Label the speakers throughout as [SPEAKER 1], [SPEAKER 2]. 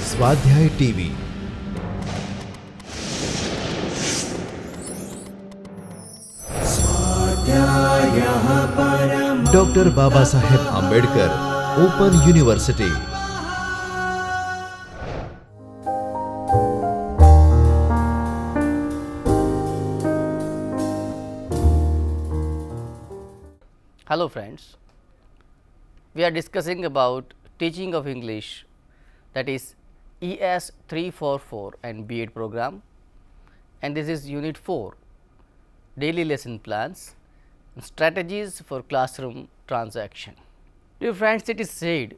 [SPEAKER 1] स्वाध्याय TV doctor Baba Saheb Ambedkar open university.
[SPEAKER 2] Hello friends, we are discussing about teaching of English, that is ES 344 and B.Ed program, and this is unit 4, daily lesson plans and strategies for classroom transaction. Dear friends, it is said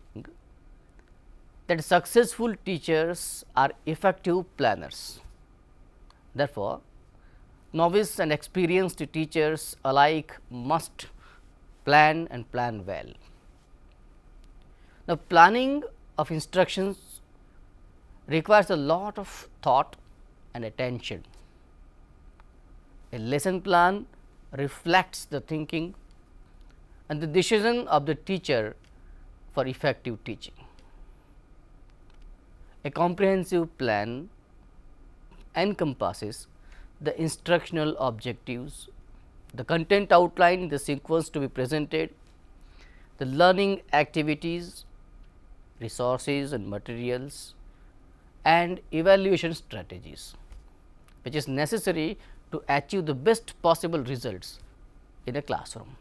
[SPEAKER 2] that successful teachers are effective planners. Therefore, novice and experienced teachers alike must plan and plan well. Now, planning of instructions requires a lot of thought and attention. A lesson plan reflects the thinking and the decision of the teacher for effective teaching. A comprehensive plan encompasses the instructional objectives, the content outline in the sequence to be presented, the learning activities, resources and materials, and evaluation strategies, which is necessary to achieve the best possible results in a classroom.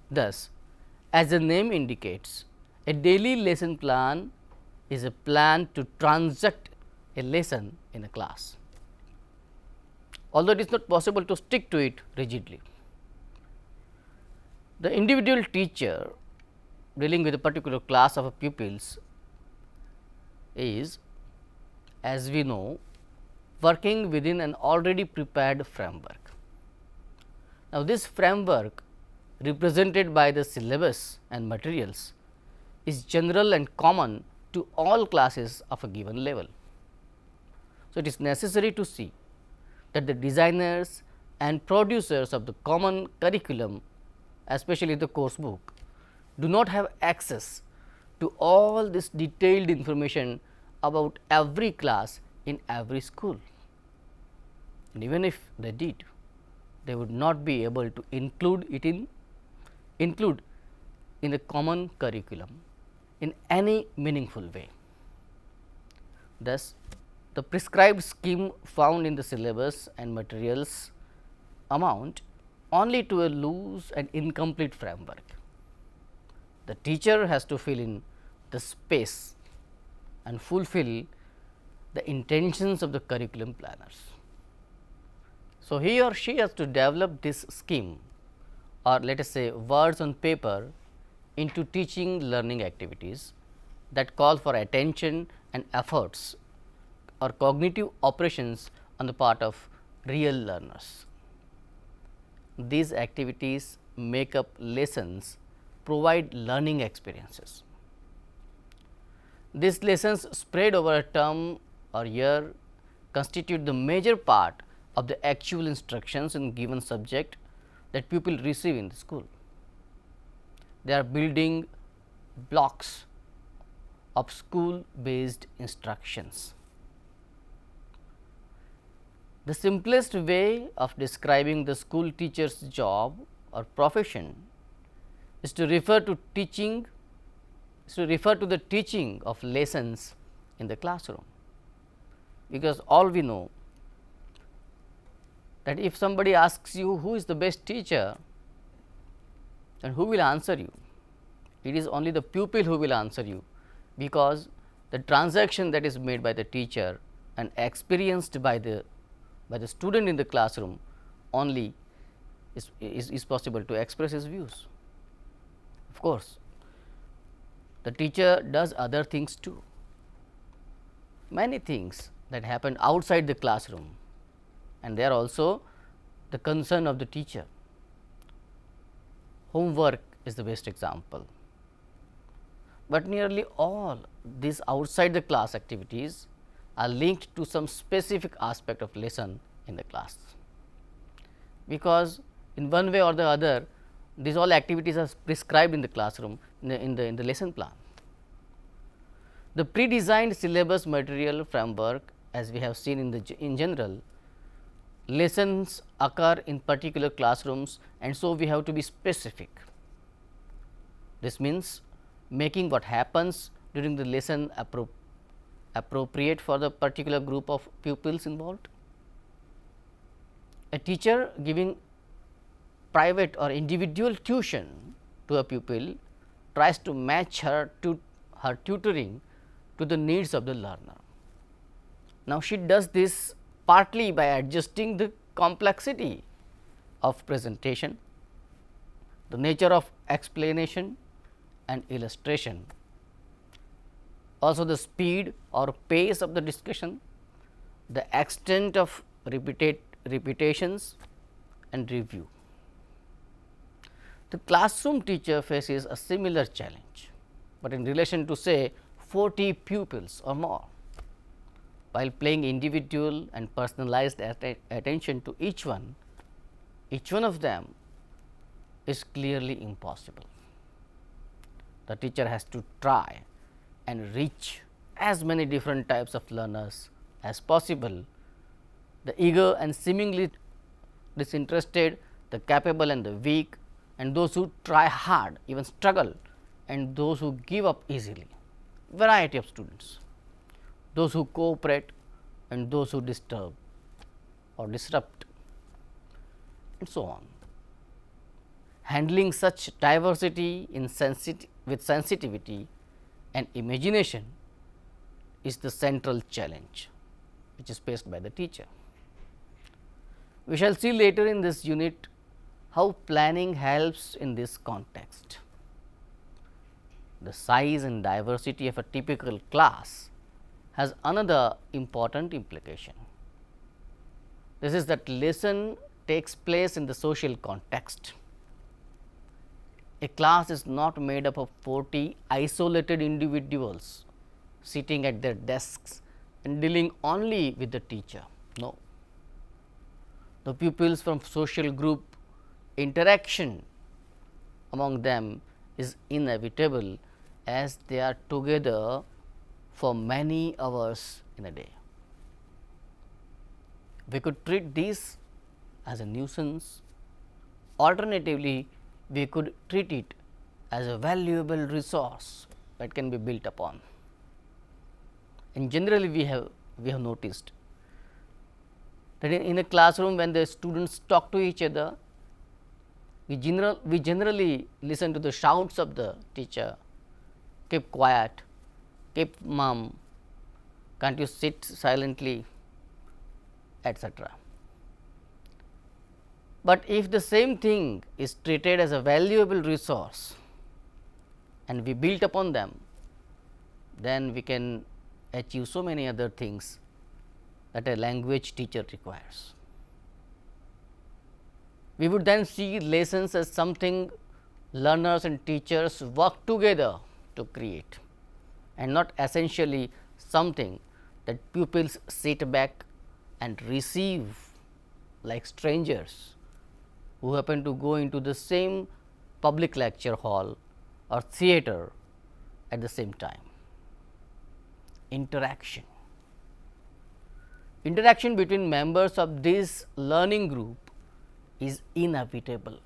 [SPEAKER 2] Thus, as the name indicates, a daily lesson plan is a plan to transact a lesson in a class, although it is not possible to stick to it rigidly. The individual teacher dealing with a particular class of pupils is, as we know, working within an already prepared framework. Now, this framework represented by the syllabus and materials is general and common to all classes of a given level. So, it is necessary to see that the designers and producers of the common curriculum, especially the course book, do not have access to all this detailed information about every class in every school. And even if they did, they would not be able to include in the common curriculum in any meaningful way. Thus, the prescribed scheme found in the syllabus and materials amount only to a loose and incomplete framework. The teacher has to fill in the space and fulfill the intentions of the curriculum planners. So, he or she has to develop this scheme, or let us say words on paper, into teaching learning activities that call for attention and efforts or cognitive operations on the part of real learners. These activities make up lessons, provide learning experiences. These lessons spread over a term or year constitute the major part of the actual instructions in given subject that pupil receive in the school. They are building blocks of school based instructions. The simplest way of describing the school teacher's job or profession is to refer to the teaching of lessons in the classroom, because all we know that if somebody asks you who is the best teacher, then who will answer you? It is only the pupil who will answer you, because the transaction that is made by the teacher and experienced by the student in the classroom only is possible to express his views. Of course, the teacher does other things too, many things that happen outside the classroom, and they are also the concern of the teacher. Homework is the best example, but nearly all these outside the class activities are linked to some specific aspect of lesson in the class, because in one way or the other these all activities are prescribed in the classroom in the lesson plan. The pre-designed syllabus material framework, as we have seen in general, lessons occur in particular classrooms, and so we have to be specific. This means making what happens during the lesson appropriate for the particular group of pupils involved. A teacher giving private or individual tuition to a pupil tries to match her tutoring to the needs of the learner. Now, she does this partly by adjusting the complexity of presentation, the nature of explanation and illustration, also the speed or pace of the discussion, the extent of repetitions and review. The classroom teacher faces a similar challenge, but in relation to say 40 pupils or more. While paying individual and personalized attention to each one of them is clearly impossible. The teacher has to try and reach as many different types of learners as possible, the eager and seemingly disinterested, the capable and the weak, and those who try hard, even struggle, and those who give up easily, variety of students, those who cooperate and those who disturb or disrupt, and so on. Handling such diversity with sensitivity and imagination is the central challenge which is faced by the teacher. We shall see later in this unit how planning helps in this context. The size and diversity of a typical class has another important implication. This is that lesson takes place in the social context. A class is not made up of 40 isolated individuals sitting at their desks and dealing only with the teacher. No. The pupils from social group interaction among them is inevitable, as they are together for many hours in a day. We could treat this as a nuisance. Alternatively, we could treat it as a valuable resource that can be built upon. And generally, we have noticed that in a classroom, when the students talk to each other, we generally listen to the shouts of the teacher, keep quiet, keep mum, can't you sit silently, etc. But if the same thing is treated as a valuable resource and we build upon them, then we can achieve so many other things that a language teacher requires. We would then see lessons as something learners and teachers work together to create, and not essentially something that pupils sit back and receive like strangers who happen to go into the same public lecture hall or theater at the same time. Interaction between members of this learning group is inevitable.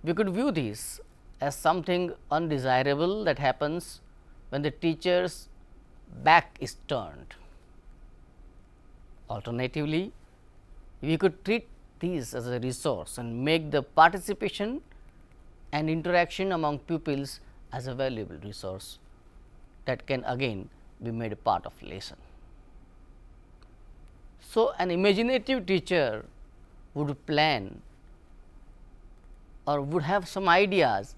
[SPEAKER 2] We could view this as something undesirable that happens when the teacher's back is turned. Alternatively, we could treat these as a resource and make the participation and interaction among pupils as a valuable resource that can again be made a part of lesson. So, an imaginative teacher would plan or would have some ideas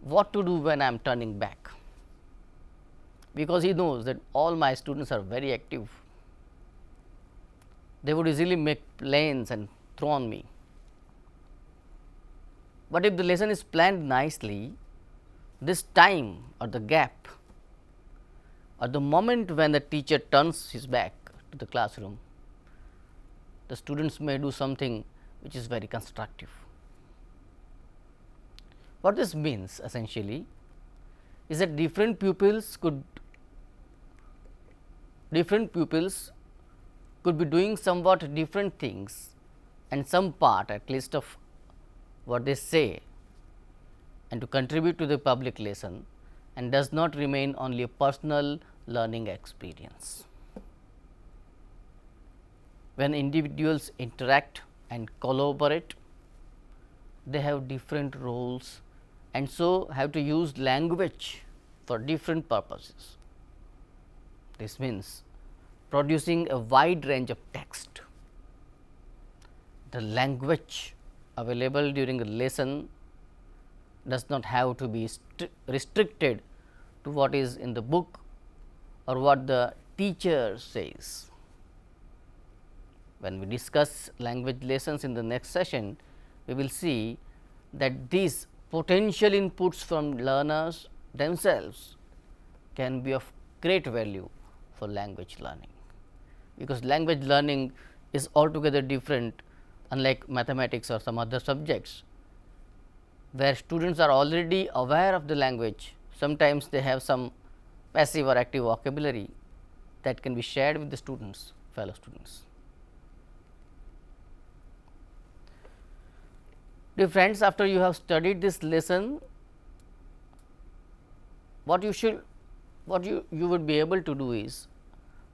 [SPEAKER 2] what to do when I am turning back, because he knows that all my students are very active. They would easily make plans and throw on me. But if the lesson is planned nicely, this time or the gap or the moment when the teacher turns his back to the classroom, the students may do something which is very constructive. What this means essentially is that different pupils could be doing somewhat different things, and some part at least of what they say and to contribute to the public lesson, and does not remain only a personal learning experience. When individuals interact and collaborate, they have different roles and so have to use language for different purposes. This means producing a wide range of text. The language available during a lesson does not have to be restricted to what is in the book or what the teacher says. When we discuss language lessons in the next session, we will see that these potential inputs from learners themselves can be of great value for language learning, because language learning is altogether different, unlike mathematics or some other subjects, where students are already aware of the language. Sometimes they have some passive or active vocabulary that can be shared with the students, fellow students. Dear friends, after you have studied this lesson, what you would be able to do is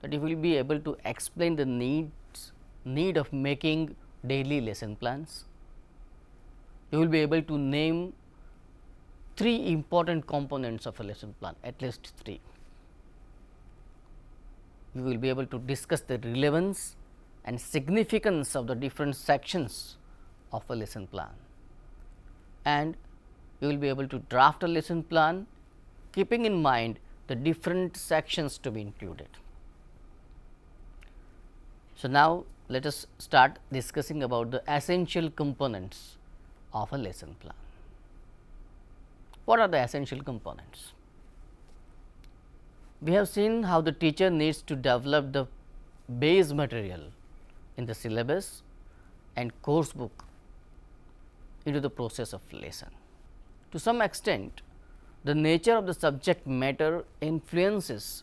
[SPEAKER 2] that you will be able to explain the need of making daily lesson plans. You will be able to name 3 important components of a lesson plan, at least 3. You will be able to discuss the relevance and significance of the different sections of a lesson plan, and you will be able to draft a lesson plan keeping in mind the different sections to be included. So, now let us start discussing about the essential components of a lesson plan. What are the essential components? We have seen how the teacher needs to develop the base material in the syllabus and course book into the process of lesson. To some extent, the nature of the subject matter influences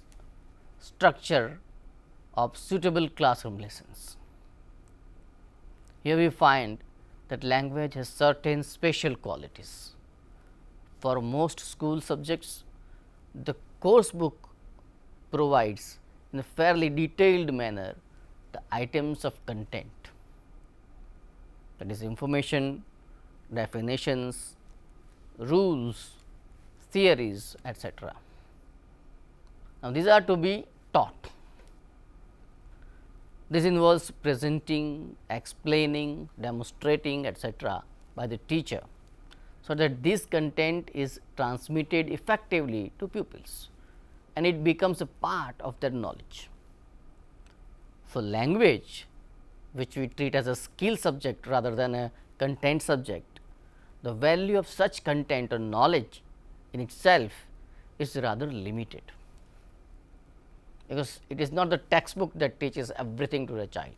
[SPEAKER 2] structure of suitable classroom lessons. Here we find that language has certain special qualities. For most school subjects, the course book provides in a fairly detailed manner the items of content, that is information, definitions, rules, theories, etc. Now, these are to be taught. This involves presenting, explaining, demonstrating, etc. by the teacher, so that this content is transmitted effectively to pupils and it becomes a part of their knowledge. For language, which we treat as a skill subject rather than a content subject, the value of such content or knowledge in itself is rather limited, because it is not the textbook that teaches everything to the child.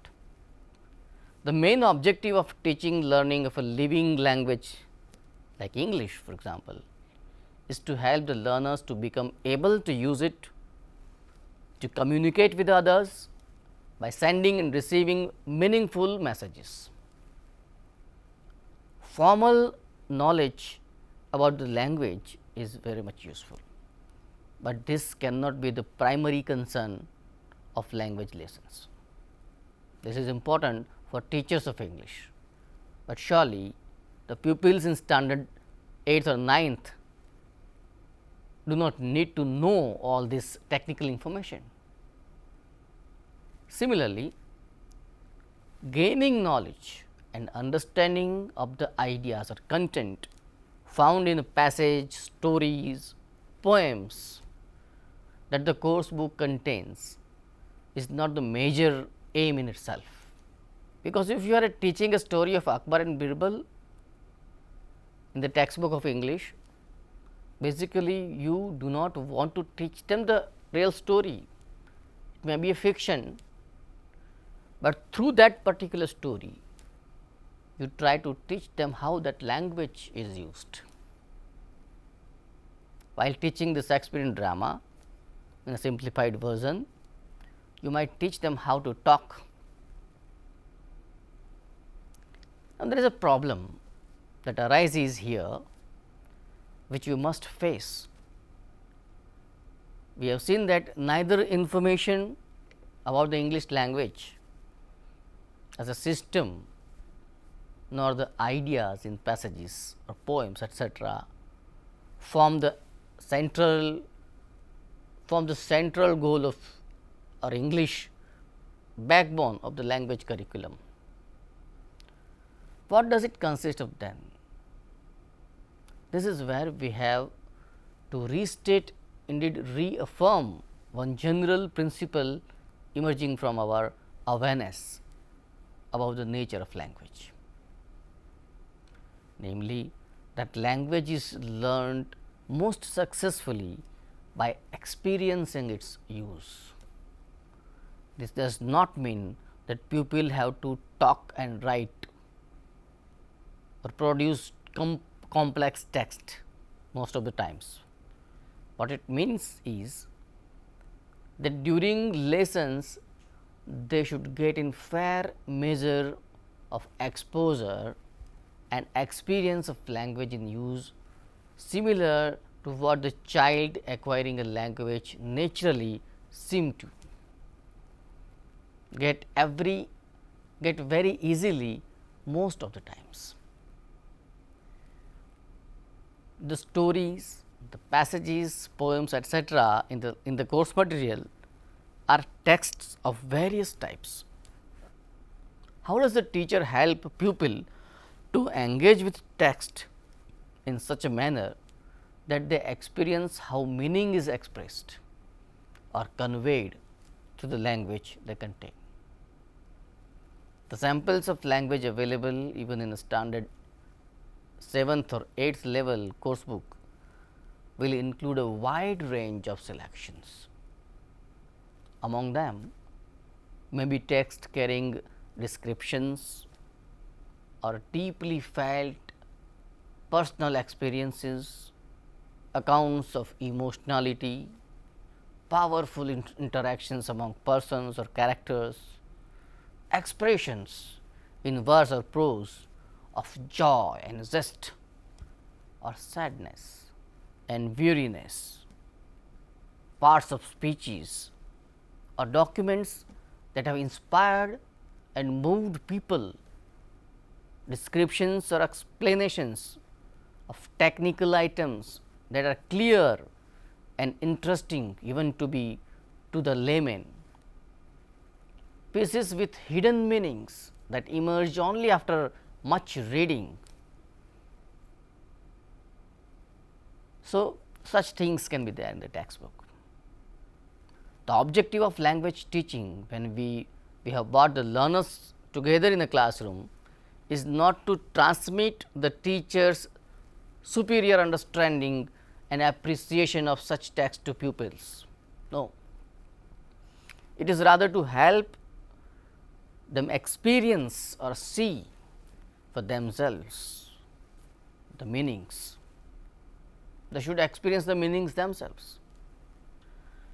[SPEAKER 2] The main objective of teaching learning of a living language like English, for example, is to help the learners to become able to use it, to communicate with others by sending and receiving meaningful messages. Formal knowledge about the language is very much useful, but this cannot be the primary concern of language lessons. This is important for teachers of English, but surely the pupils in standard 8th or 9th do not need to know all this technical information. Similarly, gaining knowledge and understanding of the ideas or content found in a passage, stories, poems that the course book contains is not the major aim in itself, because if you are teaching a story of Akbar and Birbal in the textbook of English, basically you do not want to teach them the real story. It may be a fiction, but through that particular story you try to teach them how that language is used. While teaching the Shakespearean drama in a simplified version, you might teach them how to talk. Now, there is a problem that arises here which you must face. We have seen that neither information about the English language as a system nor the ideas in passages or poems etc., form the central goal of our English backbone of the language curriculum. What does it consist of then? This is where we have to restate, indeed reaffirm one general principle emerging from our awareness about the nature of language, namely that language is learned most successfully by experiencing its use. This does not mean that pupils have to talk and write or produce complex text most of the times. What it means is that during lessons they should get in fair measure of exposure and experience of language in use, similar to what the child acquiring a language naturally seem to get very easily most of the times. The stories, the passages, poems etc., in the course material are texts of various types. How does the teacher help pupil to engage with text in such a manner that they experience how meaning is expressed or conveyed through the language they contain? The samples of language available even in a standard 7th or 8th level course book will include a wide range of selections. Among them may be text carrying descriptions or deeply felt personal experiences, accounts of emotionality, powerful interactions among persons or characters, expressions in verse or prose of joy and zest or sadness and weariness, parts of speeches or documents that have inspired and moved people, descriptions or explanations of technical items that are clear and interesting even to the layman, pieces with hidden meanings that emerge only after much reading. So, such things can be there in the textbook. The objective of language teaching, when we have brought the learners together in a classroom, is not to transmit the teacher's superior understanding and appreciation of such text to pupils. No, it is rather to help them experience or see for themselves the meanings. They should experience the meanings themselves.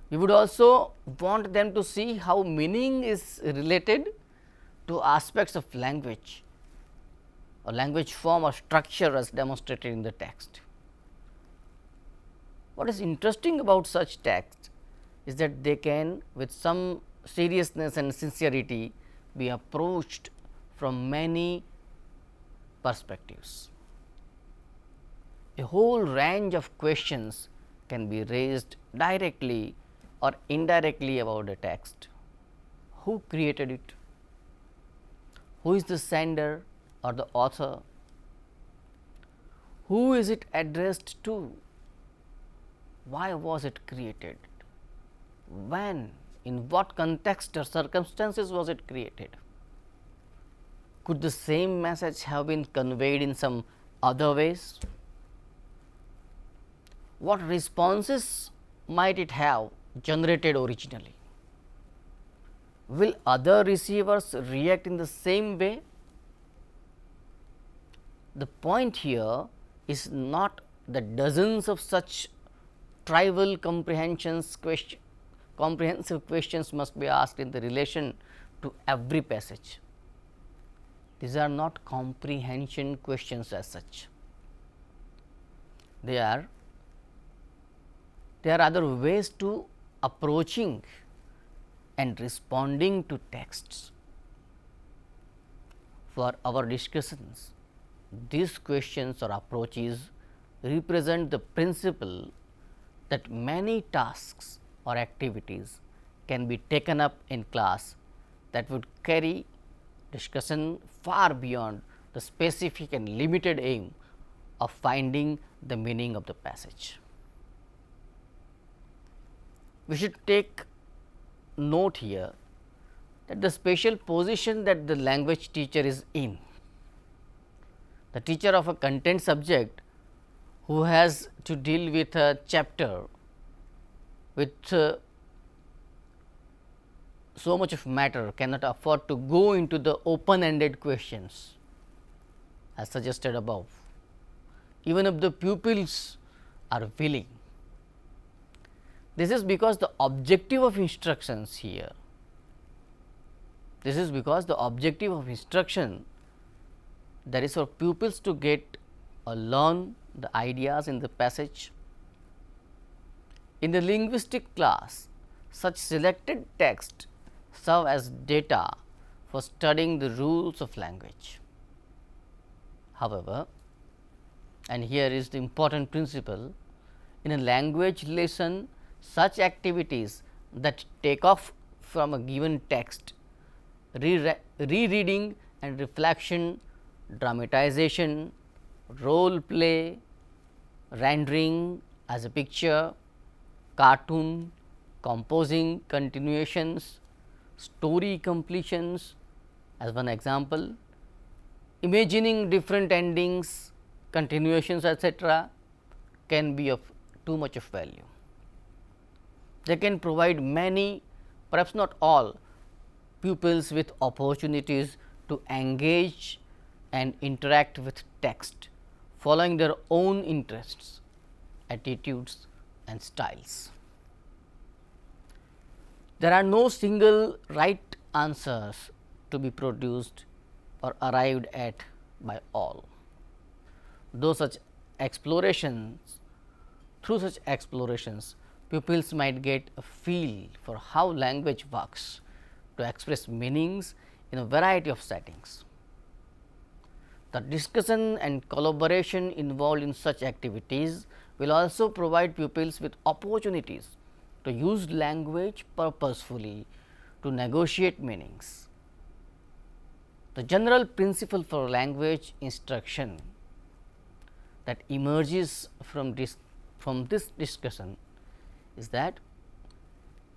[SPEAKER 2] We would also want them to see how meaning is related to aspects of language or language form or structure as demonstrated in the text. What is interesting about such texts is that they can, with some seriousness and sincerity, be approached from many perspectives. A whole range of questions can be raised directly or indirectly about the text. Who created it? Who is the sender or the author? Who is it addressed to? Why was it created? When? In what context or circumstances was it created? Could the same message have been conveyed in some other ways? What responses might it have generated originally? Will other receivers react in the same way? The point here is not that dozens of such trivial comprehensive questions must be asked in the relation to every passage. These are not comprehension questions as such. They are other ways to approaching and responding to texts. For our discussions, these questions or approaches represent the principle that many tasks or activities can be taken up in class that would carry discussion far beyond the specific and limited aim of finding the meaning of the passage. We should take note here that the special position that the language teacher is in. The teacher of a content subject who has to deal with a chapter with so much of matter cannot afford to go into the open ended questions as suggested above, even if the pupils are willing. This is because the objective of instructions here. This is because the objective of instruction, that is for pupils to get or learn the ideas in the passage. In the linguistic class, such selected text serve as data for studying the rules of language. However, and here is the important principle, in a language lesson, such activities that take off from a given text, rereading and reflection, dramatization, role play, rendering as a picture, cartoon, composing continuations, story completions as one example, imagining different endings, continuations etc., can be of too much of value. They can provide many, perhaps not all, pupils with opportunities to engage and interact with text, following their own interests, attitudes and styles. There are no single right answers to be produced or arrived at by all. Through such explorations, pupils might get a feel for how language works to express meanings in a variety of settings. The discussion and collaboration involved in such activities will also provide pupils with opportunities to use language purposefully to negotiate meanings. The general principle for language instruction that emerges from this discussion is that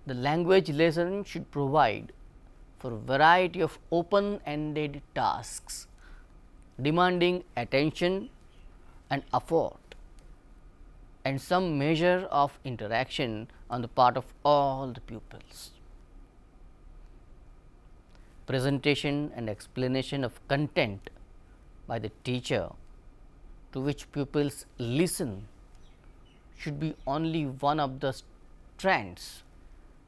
[SPEAKER 2] the language lesson should provide for a variety of open ended tasks demanding attention and effort and some measure of interaction on the part of all the pupils. Presentation and explanation of content by the teacher to which pupils listen should be only one of the strands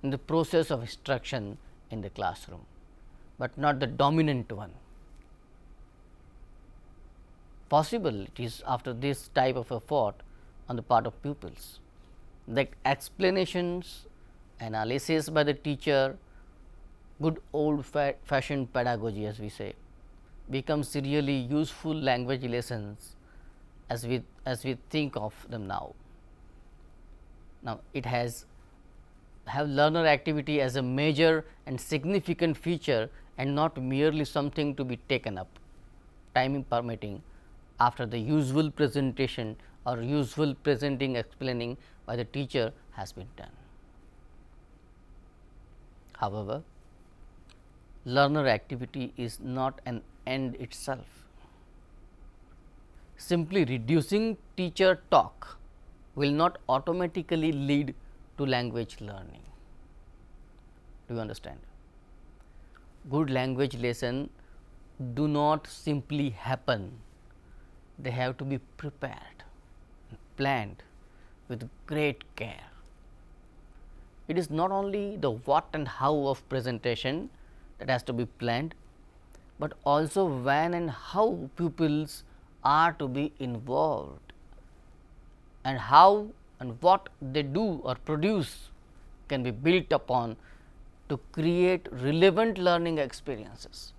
[SPEAKER 2] in the process of instruction in the classroom, but not the dominant one. Possible it is after this type of effort on the part of pupils that explanations, analysis by the teacher, good old fashioned pedagogy as we say, becomes really useful language lessons as we think of them now. Now, it have learner activity as a major and significant feature and not merely something to be taken up, timing permitting, after the usual presentation or usual presenting explaining by the teacher has been done. However, learner activity is not an end itself. Simply reducing teacher talk will not automatically lead to language learning. Do you understand? Good language lesson do not simply happen. They have to be prepared, planned with great care. It is not only the what and how of presentation that has to be planned, but also when and how pupils are to be involved, and how and what they do or produce can be built upon to create relevant learning experiences.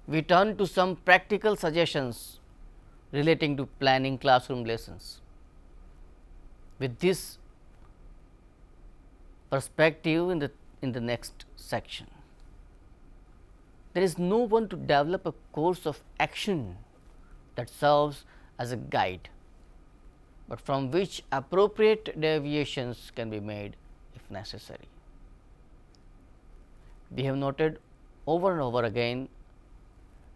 [SPEAKER 2] We turn to some practical suggestions relating to planning classroom lessons. With this perspective in the next section. There is no one to develop a course of action that serves as a guide, but from which appropriate deviations can be made if necessary. We have noted over and over again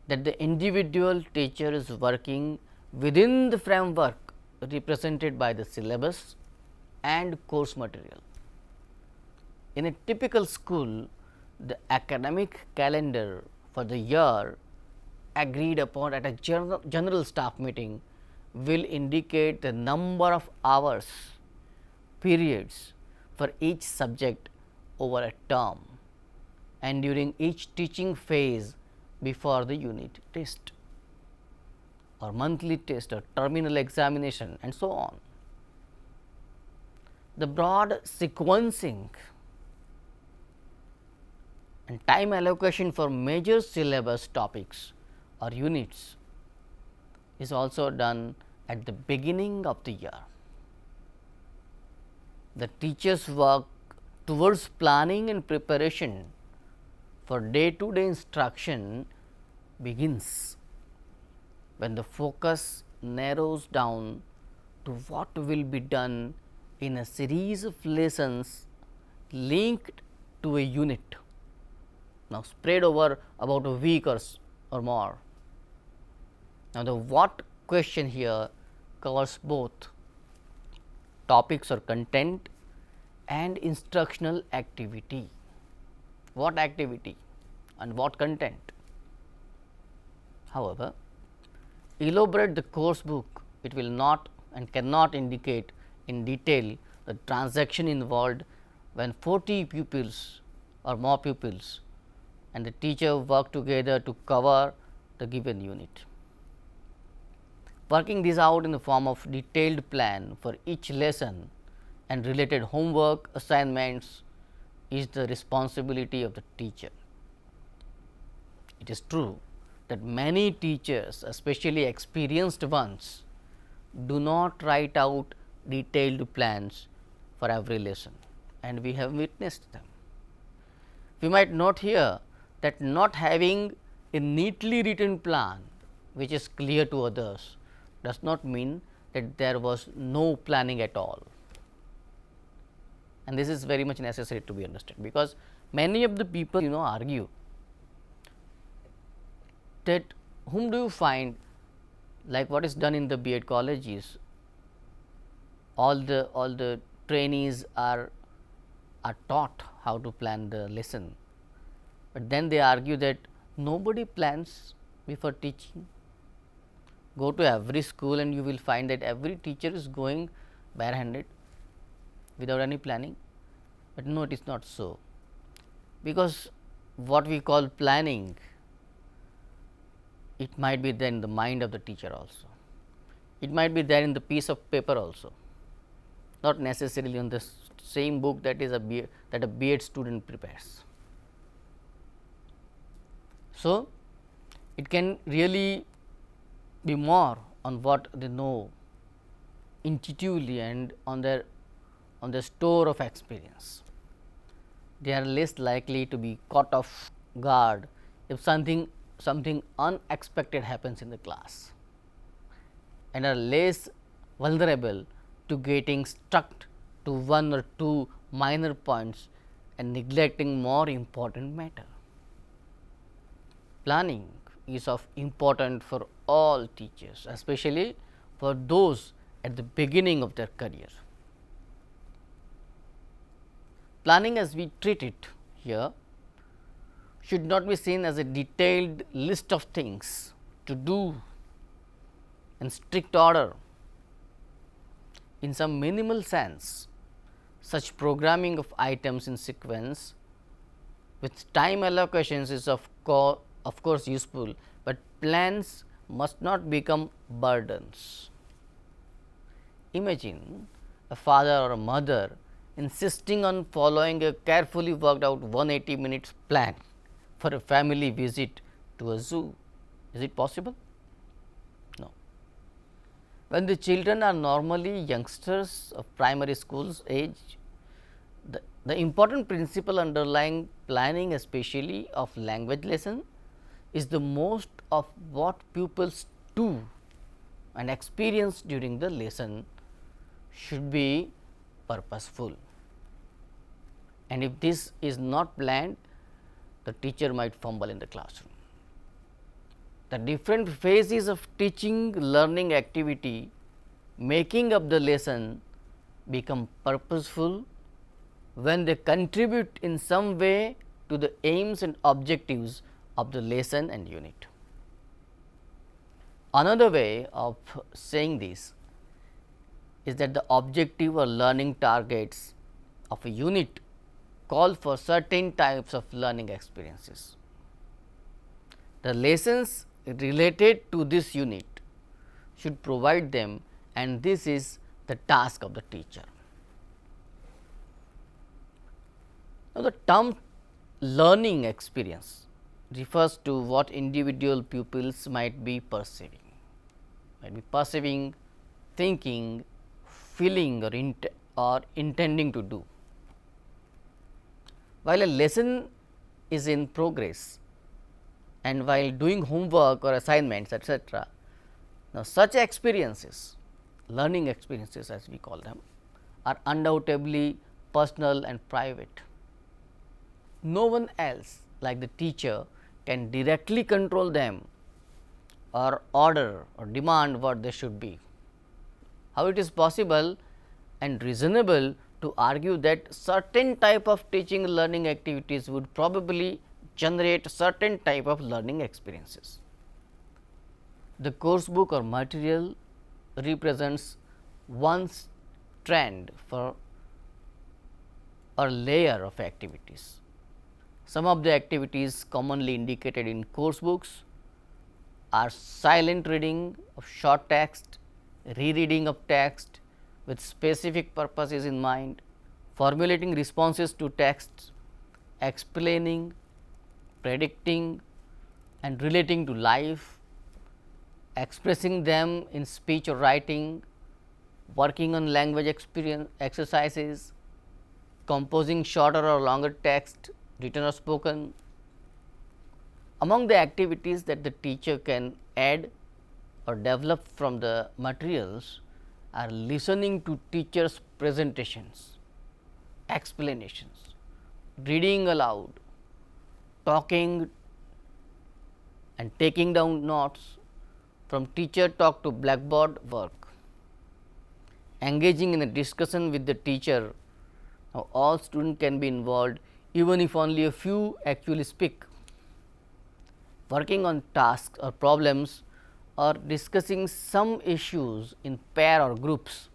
[SPEAKER 2] that the individual teacher is working within the framework represented by the syllabus and course material. In a typical school, the academic calendar for the year agreed upon at a general staff meeting will indicate the number of hours, periods for each subject over a term and during each teaching phase before the unit test or monthly test or terminal examination and so on. The broad sequencing and time allocation for major syllabus topics or units is also done at the beginning of the year. The teachers work towards planning and preparation for day-to-day instruction begins when the focus narrows down to what will be done in a series of lessons linked to a unit, now spread over about a week or more. Now, the what question here covers both topics or content and instructional activity. What activity and what content? However, elaborate the course book, it will not and cannot indicate in detail the transaction involved when 40 pupils or more pupils and the teacher work together to cover the given unit. Working this out in the form of detailed plan for each lesson and related homework assignments is the responsibility of the teacher. It is true that many teachers, especially experienced ones, do not write out detailed plans for every lesson, and we have witnessed them. We might note here that not having a neatly written plan which is clear to others does not mean that there was no planning at all. And this is very much necessary to be understood, because many of the people argue that whom do you find, like what is done in the B.Ed colleges, all the trainees are taught how to plan the lesson, but then they argue that nobody plans before teaching. Go to every school and you will find that every teacher is going barehanded without any planning, but no, it is not so, because what we call planning, it might be there in the mind of the teacher also, it might be there in the piece of paper also, not necessarily on the same book that is a B.Ed student prepares. So, it can really be more on what they know intuitively and on their store of experience. They are less likely to be caught off guard if something unexpected happens in the class, and are less vulnerable to getting stuck to one or two minor points and neglecting more important matter. Planning is of important for all teachers, especially for those at the beginning of their career. Planning as we treat it here should not be seen as a detailed list of things to do in strict order. In some minimal sense, such programming of items in sequence with time allocations is of course useful, but plans must not become burdens. Imagine a father or a mother insisting on following a carefully worked out 180 minutes plan for a family visit to a zoo. Is it possible? No. When the children are normally youngsters of primary school's age, the important principle underlying planning, especially of language lesson, is the most of what pupils do and experience during the lesson should be purposeful. And if this is not planned, the teacher might fumble in the classroom. The different phases of teaching learning activity making up the lesson become purposeful when they contribute in some way to the aims and objectives of the lesson and unit. Another way of saying this is that the objective or learning targets of a unit call for certain types of learning experiences. The lessons related to this unit should provide them, and this is the task of the teacher. Now, the term learning experience refers to what individual pupils might be perceiving, thinking, feeling or intending to do. While a lesson is in progress and while doing homework or assignments, etc., now such experiences, learning experiences as we call them, are undoubtedly personal and private. No one else like the teacher can directly control them or order or demand what they should be. How it is possible and reasonable to argue that certain type of teaching learning activities would probably generate certain type of learning experiences. The course book or material represents one strand for or layer of activities. Some of the activities commonly indicated in course books are silent reading of short text, rereading of text with specific purposes in mind, formulating responses to texts, explaining, predicting and relating to life, expressing them in speech or writing, working on language experience exercises, composing shorter or longer text, written or spoken. Among the activities that the teacher can add or develop from the materials are listening to teachers' presentations, explanations, reading aloud, talking and taking down notes from teacher talk to blackboard work, engaging in a discussion with the teacher. Now, all students can be involved even if only a few actually speak, working on tasks or problems or discussing some issues in pair or groups.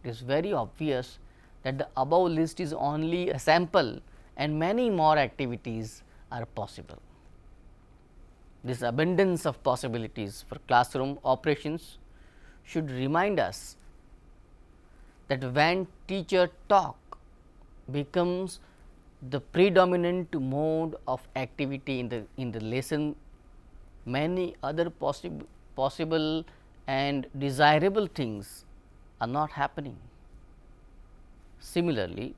[SPEAKER 2] It is very obvious that the above list is only a sample and many more activities are possible. This abundance of possibilities for classroom operations should remind us that when teacher talk becomes the predominant mode of activity in the lesson, many other possible and desirable things are not happening. Similarly,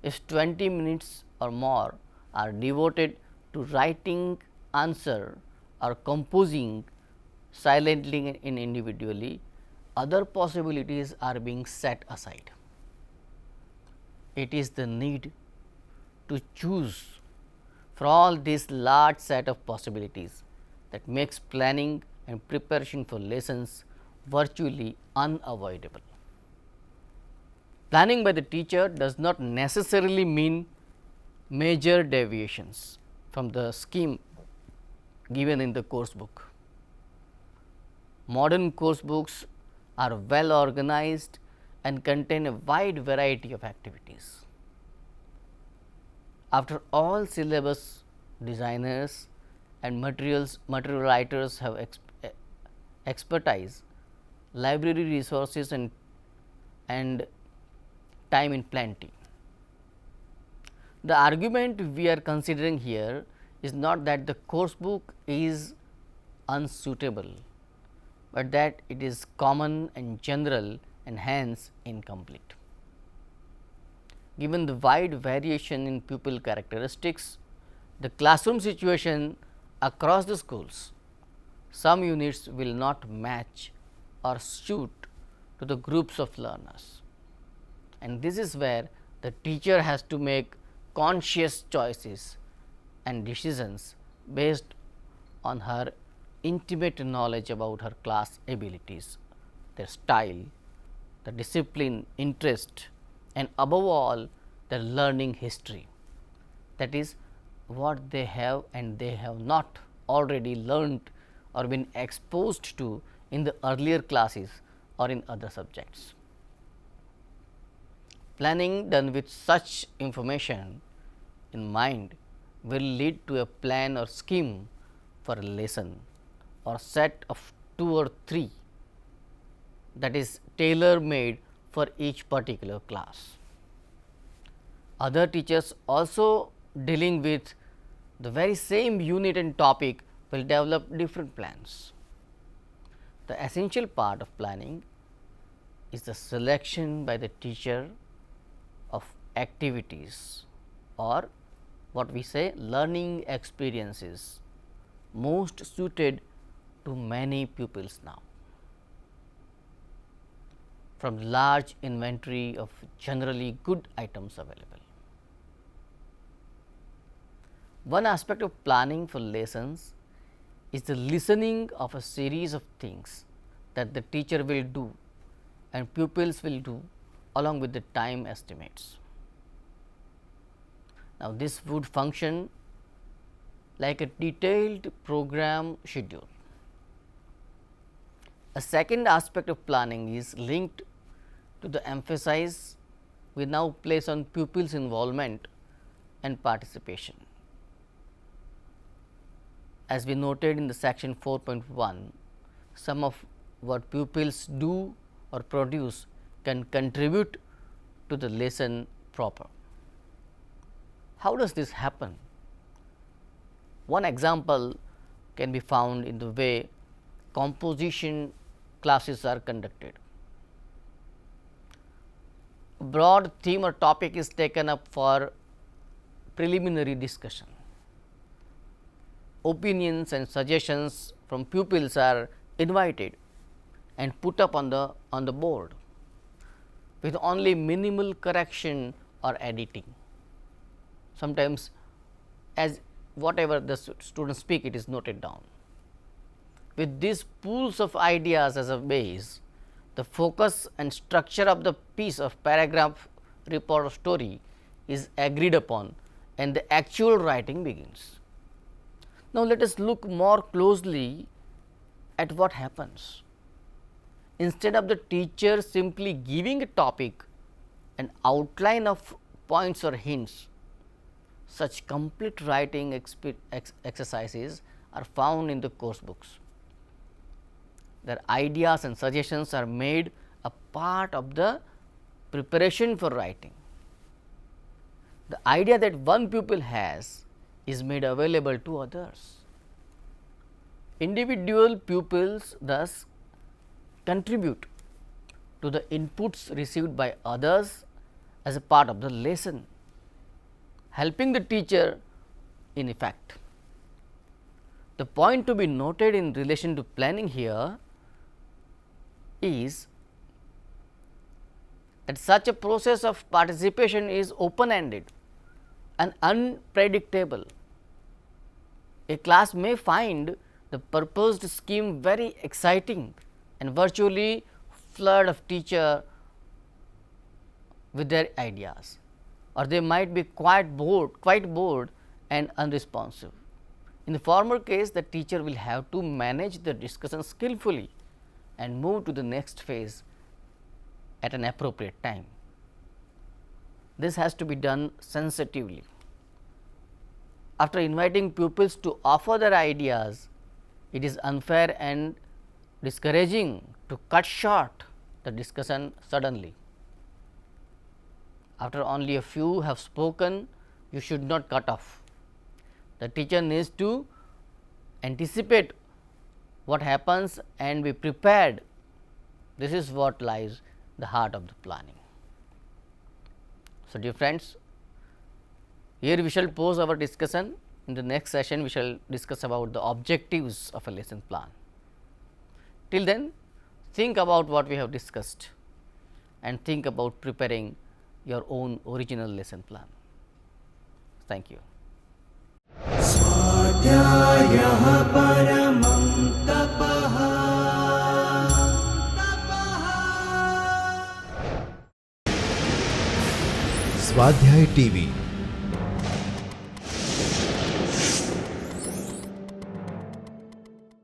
[SPEAKER 2] if 20 minutes or more are devoted to writing answer or composing silently and individually, other possibilities are being set aside. It is the need to choose for all this large set of possibilities that makes planning and preparation for lessons virtually unavoidable. Planning by the teacher does not necessarily mean major deviations from the scheme given in the course book. Modern course books are well organized and contain a wide variety of activities. After all, syllabus designers and material writers have expertise, library resources and time in plenty. The argument we are considering here is not that the course book is unsuitable, but that it is common and general and hence incomplete. Given the wide variation in pupil characteristics, the classroom situation across the schools, some units will not match or suit to the groups of learners, and this is where the teacher has to make conscious choices and decisions based on her intimate knowledge about her class abilities, their style, the discipline, interest, and above all their learning history, that is what they have and they have not already learnt or been exposed to in the earlier classes or in other subjects. Planning done with such information in mind will lead to a plan or scheme for a lesson or set of 2 or 3 that is tailor made for each particular class. Other teachers also dealing with the very same unit and topic will develop different plans. The essential part of planning is the selection by the teacher of activities or what we say learning experiences most suited to many pupils now. From the large inventory of generally good items available. One aspect of planning for lessons is the listening of a series of things that the teacher will do and pupils will do along with the time estimates. Now, this would function like a detailed program schedule. A second aspect of planning is linked to the emphasis we now place on pupils' involvement and participation. As we noted in the section 4.1, some of what pupils do or produce can contribute to the lesson proper. How does this happen? One example can be found in the way composition classes are conducted. A broad theme or topic is taken up for preliminary discussion. Opinions and suggestions from pupils are invited and put up on the board with only minimal correction or editing. Sometimes as whatever the students speak, it is noted down. With these pools of ideas as a base, the focus and structure of the piece of paragraph, report or story is agreed upon and the actual writing begins. Now, let us look more closely at what happens. Instead of the teacher simply giving a topic, an outline of points or hints, such complete writing exercises are found in the course books. Their ideas and suggestions are made a part of the preparation for writing. The idea that one pupil has is made available to others. Individual pupils thus contribute to the inputs received by others as a part of the lesson, helping the teacher in effect. The point to be noted in relation to planning here is that such a process of participation is open ended and unpredictable. A class may find the proposed scheme very exciting and virtually flood of teacher with their ideas, or they might be quite bored and unresponsive. In the former case, the teacher will have to manage the discussion skillfully and move to the next phase at an appropriate time. This has to be done sensitively. After inviting pupils to offer their ideas, it is unfair and discouraging to cut short the discussion suddenly. After only a few have spoken, you should not cut off. The teacher needs to anticipate what happens and be prepared. This is what lies the heart of the planning. So, dear friends, here we shall pause our discussion. In the next session, we shall discuss about the objectives of a lesson plan. Till then, think about what we have discussed and think about preparing your own original lesson plan. Thank you.
[SPEAKER 3] स्वाध्यायः परमं तपः।
[SPEAKER 1] स्वाध्याय TV